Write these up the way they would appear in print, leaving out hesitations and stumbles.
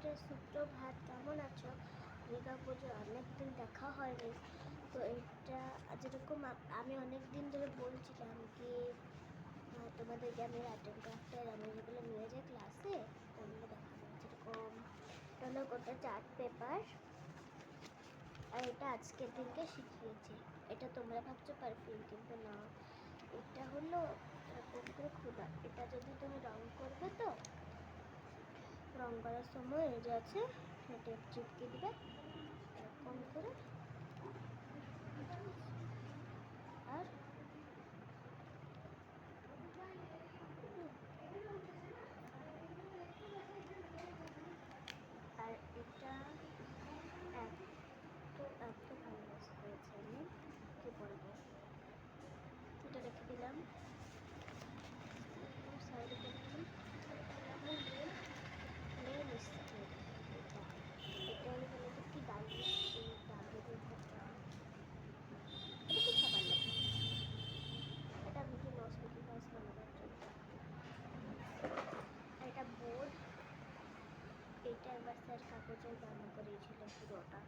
সবাইকে সুপ্রভাত। কেমন আছো? দুর্গা পুজো অনেকদিন দেখা হয়নি, তো এটা যেরকম আমি অনেক দিন ধরে বলছিলাম কি তোমাদেরকে আমি আর্ট অ্যান্ড ক্রাফটের আমি যেগুলো নিয়ে যাই ক্লাসে ওগুলো দেখাবো। যেরকম এটা হলো গোটা চার্ট পেপার, আর এটা আজকের দিনকে শিখিয়েছি। এটা তোমরা ভাবছো পারফিউম, কিন্তু না, এটা হলো এরকম করে খোলা। এটা যদি তুমি রং করবে, তো রং করার সময় এই যে আছে টেপ চিপকে দিবে এরকম করে, আর আর এটা এত ভালো করেছে, আমি কি বলবো। এটা রেখে দিলাম সাইডে করে দিলাম। মেন এসছে এটা এটা হলো বলে কি দাঁড়িয়ে দাঁড়িয়ে থাকা, এটা খুব খাবার লাগে। এটা মিকি মাউস বানানোর জন্য। আর এটা বোর্ড, এটা একবার স্যার কাগজের বানা করেছিল পুরোটা।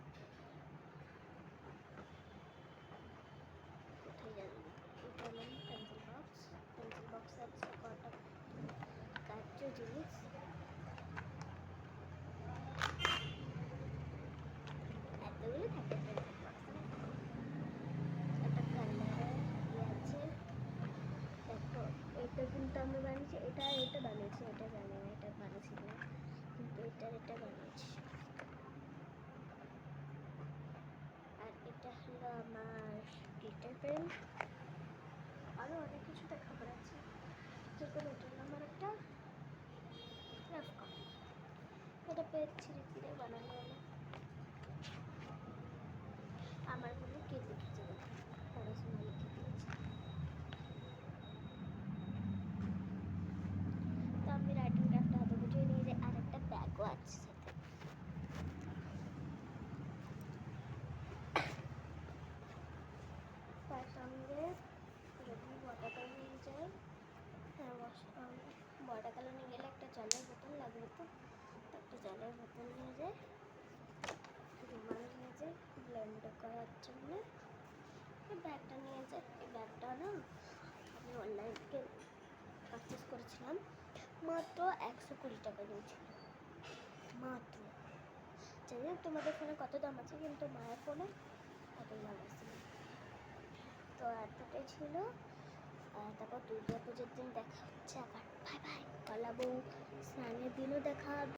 কোথায় জানি না। এটা হলো পেন্সিল বক্স আছে কটা কার্য জিনিস। এতগুলো থাকে পেন্সিল বক্সে। একটা কালার আছে, দেখো এটা কিন্তু আমরা বানিয়েছি। এটা বানিয়েছি, এটা জানি না এটা বানিয়েছি না, কিন্তু এটা বানিয়েছি। আর এটা হলো আমার গ্লিটার পেন। আরও অনেক কিছু দেখাবার আছে, যেরকম এটা হলো আমার একটা রাফ কপি। এটা পেজ ছিঁড়ে ছিঁড়ে বানানো হলো। আমার মনে কে লিখেছে, দেখো পড়াশোনা লিখে দিয়েছে। তো আমি রাইটিং ক্রাফটটা হাতে বুঝিয়ে নিয়ে যাই। আর একটা ব্যাগও আছে সাথে। তার সঙ্গে যদি ওয়াটার কালার নিয়ে যাই, হ্যাঁ ওয়াটার কালার নিয়ে গেলে একটা জলের বোতল লাগবে, তো একটা জলের বোতল নিয়ে যাই, রুমাল নিয়ে যাই ব্লেন্ড করার জন্য। এই ব্যাগটা নিয়ে যাই। এই ব্যাগটা না আমি অনলাইন থেকে পারচেস করেছিলাম, মাত্র 120 টাকা নিয়েছিল মাত্র। জানি না তোমাদের ফোনে কত দাম আছে, কিন্তু মায়ের ফোনে কত দাম আছে। তো এতটাই ছিল। তারপর দুর্গা পুজোর দিন দেখা হচ্ছে আবার। Bye bye. কলা বউ স্নানের দিনও দেখা হবে।